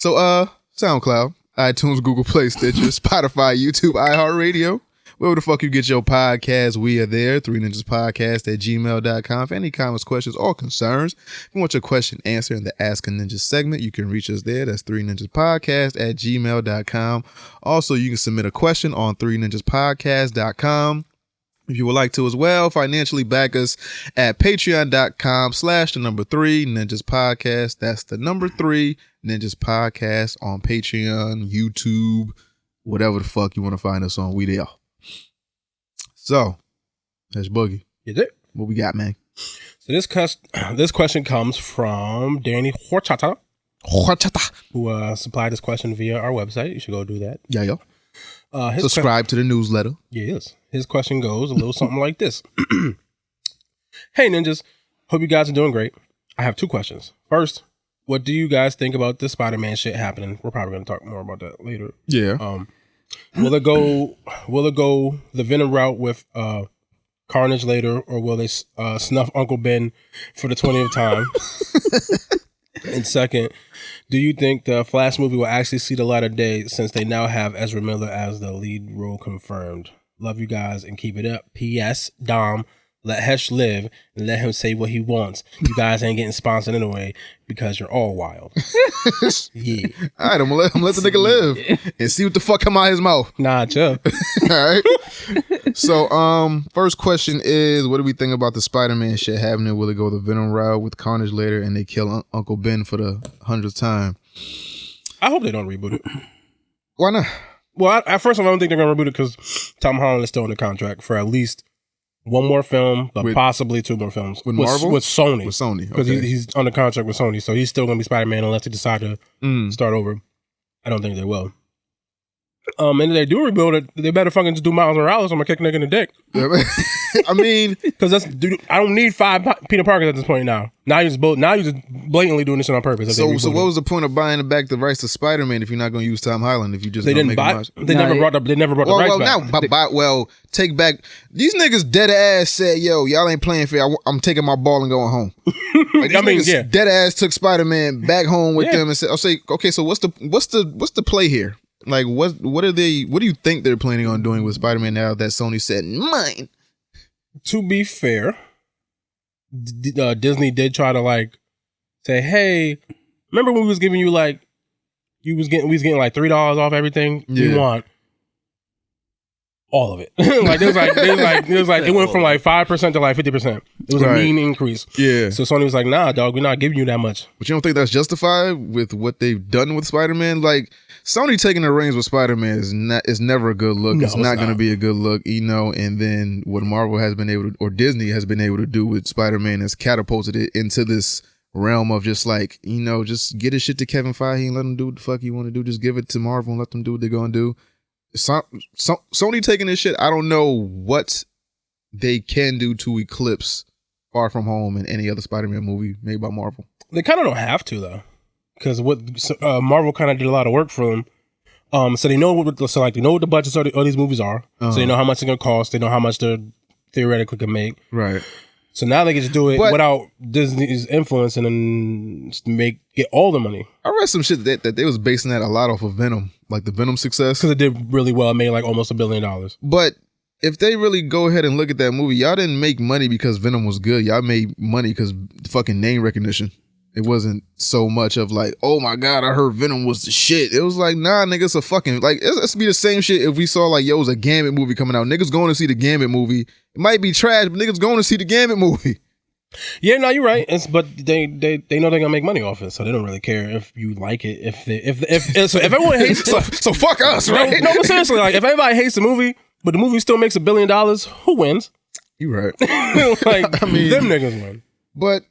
So, SoundCloud, iTunes, Google Play, Stitcher, Spotify, YouTube, iHeartRadio. Wherever the fuck you get your podcast, we are there. 3ninjaspodcast@gmail.com. For any comments, questions, or concerns, if you want your question answered in the Ask a Ninja segment, you can reach us there. That's 3ninjaspodcast@gmail.com. Also, you can submit a question on 3ninjaspodcast.com. If you would like to as well, financially back us at patreon.com/3 Ninjas Podcast. That's the number 3 Ninjas Podcast on Patreon, YouTube, whatever the fuck you want to find us on. We there. So, that's Boogie. You did. What we got, man? So this question comes from Danny Horchata, who supplied this question via our website. You should go do that. Yeah, yo. Subscribe to the newsletter. Yes. His question goes a little something like this. Hey, ninjas. Hope you guys are doing great. I have 2 questions. First, what do you guys think about the Spider-Man shit happening? We're probably going to talk more about that later. Yeah. Will it go the Venom route with Carnage later, or will they snuff Uncle Ben for the 20th time? And second, do you think the Flash movie will actually see the light of day since they now have Ezra Miller as the lead role confirmed? Love you guys and keep it up. P.S. Dom, let Hesh live and let him say what he wants. You guys ain't getting sponsored anyway because you're all wild. Yeah. All right, I'm gonna let the nigga live and see what the fuck come out his mouth. Nah, chill. All right. So, first question is, what do we think about the Spider-Man shit happening? Will it go the Venom route with Carnage later and they kill Uncle Ben for the 100th time? I hope they don't reboot it. Why not? Well, at first, I don't think they're going to reboot it because Tom Holland is still in the contract for at least one more film, but possibly 2 more films. With Marvel? With Sony. With Sony, because okay. he's under contract with Sony, so he's still going to be Spider-Man unless they decide to start over. I don't think they will. And if they do rebuild it, they better fucking just do Miles Morales. I'm going to kick a nigga in the dick. I mean... Because I don't need 5 Peter Parkers at this point now. Now you're just blatantly doing this shit on purpose. So what was the point of buying back the rights to Spider-Man if you're not going to use Tom Holland? If you just they never brought the rights back. Take back. These niggas dead ass said, "Yo, y'all ain't playing fair. I'm taking my ball and going home." Like, dead ass took Spider-Man back home with them and said, "I'll say, okay, so what's the play here? Like, what do you think they're planning on doing with Spider-Man now that Sony said mine?" To be fair, Disney did try to say, "Hey, remember when we was giving you we was getting $3 off everything you want." All of it. It went from 5% to 50%. It was a mean increase. Yeah. So Sony was like, "Nah, dog, we're not giving you that much." But you don't think that's justified with what they've done with Spider-Man? Like, Sony taking the reins with Spider-Man is never a good look. No, it's not going to be a good look, and then what Marvel has been able to, or Disney has been able to do with Spider-Man has catapulted it into this realm of just just get his shit to Kevin Feige and let him do what the fuck he want to do. Just give it to Marvel and let them do what they're going to do. Sony taking this shit, I don't know what they can do to eclipse Far From Home and any other Spider-Man movie made by Marvel. They kind of don't have to, though, because Marvel kind of did a lot of work for them. So they know what the budgets of these movies are. So they know how much it's gonna cost. They know how much they theoretically can make. Right. So now they can just do it without Disney's influence and then get all the money. I read some shit that they was basing that a lot off of Venom, like the Venom success. Because it did really well. It made almost $1 billion. But if they really go ahead and look at that movie, y'all didn't make money because Venom was good. Y'all made money because fucking name recognition. It wasn't so much of oh my God, I heard Venom was the shit. It was like, nah, nigga, it's a fucking, it's be the same shit if we saw it was a Gambit movie coming out. Niggas going to see the Gambit movie. It might be trash, but niggas going to see the Gambit movie. Yeah, no, you're right. But they know they're gonna make money off it, so they don't really care if you like it. If everyone hates it, so fuck us, right? No, but seriously, if everybody hates the movie, but the movie still makes $1 billion, who wins? You right. I mean, them niggas win. But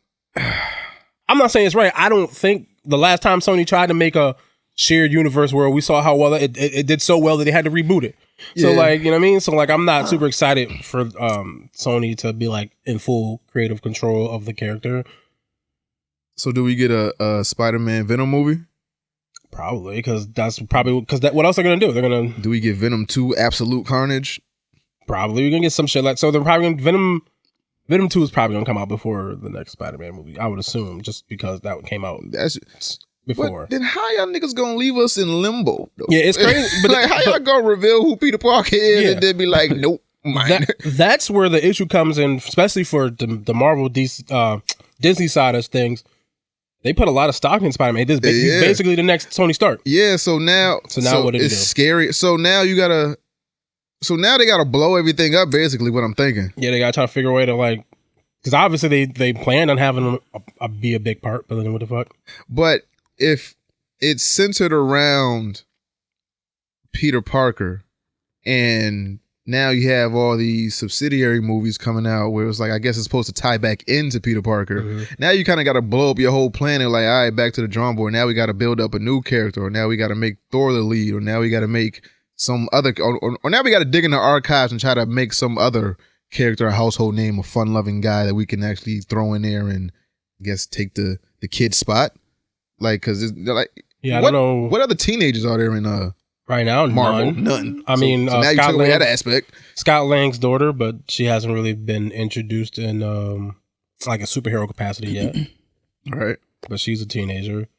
I'm not saying it's right. I don't think the last time Sony tried to make a shared universe where we saw how well it did so well that they had to reboot it. So you know what I mean? So I'm not super excited for Sony to be in full creative control of the character. So do we get a Spider-Man Venom movie? Probably, because what else are they gonna do? They're gonna do we get Venom 2 Absolute Carnage? Probably we're gonna get some shit so they're probably gonna Venom 2 is probably gonna come out before the next Spider-Man movie. I would assume, just because that came out. before. But then how y'all niggas gonna leave us in limbo? Though? Yeah, it's crazy. But like, how y'all gonna reveal who Peter Parker is and then be like, nope, mine. That's where the issue comes in, especially for the Marvel Disney side of things. They put a lot of stock in Spider-Man. He's basically the next Tony Stark. Yeah, so now what did it's scary. So now they gotta blow everything up, basically, what I'm thinking. Yeah, they gotta try to figure a way to like, because obviously they planned on having him be a big part, but then what the fuck? But if it's centered around Peter Parker and now you have all these subsidiary movies coming out where it's like, I guess it's supposed to tie back into Peter Parker. Mm-hmm. Now you kind of got to blow up your whole planet. Like, all right, back to the drawing board. Now we got to build up a new character, or now we got to make Thor the lead, or now we got to make some other, or now we got to dig in the archives and try to make some other character a household name, a fun-loving guy that we can actually throw in there and I guess take the kid spot. Like, because they're like, I don't know what other teenagers are there in right now. Marvel, none. I mean, so now you took away that aspect. Scott Lang's daughter, but she hasn't really been introduced in like a superhero capacity yet. All right, but she's a teenager.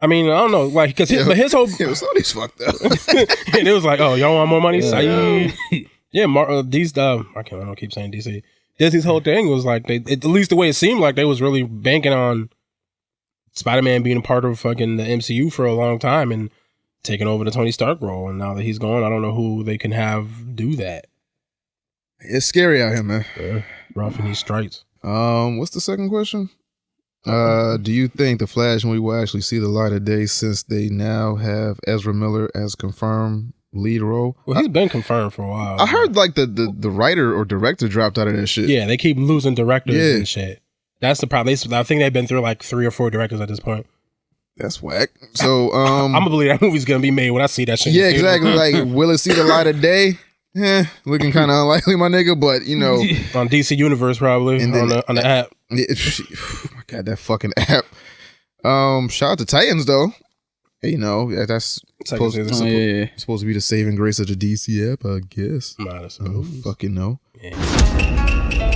I mean, I don't know, like, because his whole Sony's fucked up. and it was like, oh, y'all want more money? These I don't keep saying DC. Disney's whole thing was like, at least the way it seemed like they was really banking on Spider-Man being a part of fucking the MCU for a long time and taking over the Tony Stark role. And now that he's gone, I don't know who they can have do that. It's scary out here, man. Rough in these stripes. What's the second question? Do you think the Flash movie will actually see the light of day since they now have Ezra Miller as confirmed lead role? Well, he's been confirmed for a while. I heard like the writer or director dropped out of that shit. Yeah, they keep losing directors and shit. That's the problem. I think they've been through like 3 or 4 directors at this point. That's whack. So I'm gonna believe that movie's gonna be made when I see that shit. Yeah, exactly. Like, will it see the light of day? Looking kind of unlikely, my nigga. But you know, on DC Universe probably and then, on the app. Oh my god, that fucking app. Shout out to Titans though. You know, that's supposed to be the saving grace of the DC app, I guess. Might as well. Fucking no. Yeah.